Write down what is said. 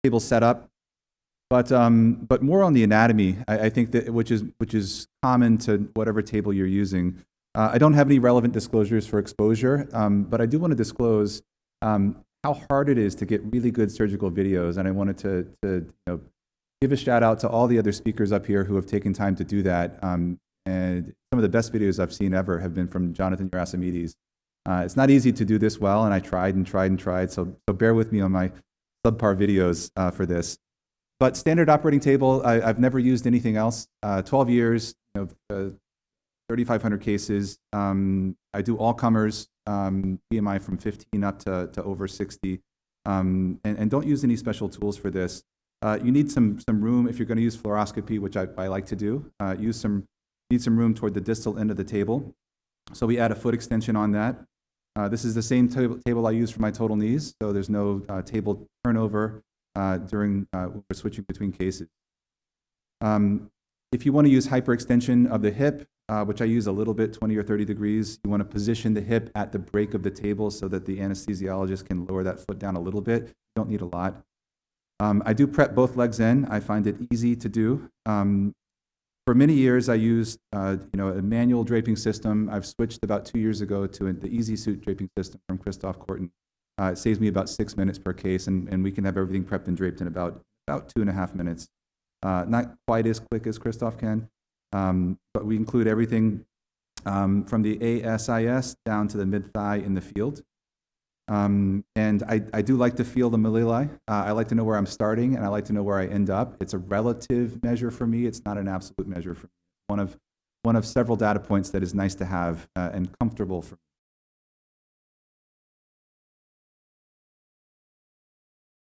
table setup, but more on the anatomy. I think that which is common to whatever table you're using. I don't have any relevant disclosures for exposure, but I do want to disclose how hard it is to get really good surgical videos, and I wanted to give a shout out to all the other speakers up here who have taken time to do that. And some of the best videos I've seen ever have been from Jonathan Urasimides. It's not easy to do this well, and I tried, so bear with me on my subpar videos for this. But standard operating table, I've never used anything else. 12 years, 3,500 cases. I do all comers, BMI from 15 up to over 60, and don't use any special tools for this. You need some room if you're going to use fluoroscopy, which I like to do. Need some room toward the distal end of the table. So we add a foot extension on that. This is the same table I use for my total knees, so there's no table turnover during when we're switching between cases. If you want to use hyperextension of the hip, which I use a little bit, 20 or 30 degrees, you want to position the hip at the break of the table so that the anesthesiologist can lower that foot down a little bit. You don't need a lot. I do prep both legs in. I find it easy to do. For many years, I used a manual draping system. I've switched about 2 years ago to the Easy Suit draping system from Christoph Korten. It saves me about 6 minutes per case, and we can have everything prepped and draped in about 2.5 minutes. Not quite as quick as Christoph can, but we include everything from the ASIS down to the mid-thigh in the field. And I do like to feel the malleoli. I like to know where I'm starting, and I like to know where I end up. It's a relative measure for me. It's not an absolute measure for me. One of several data points that is nice to have and comfortable for me.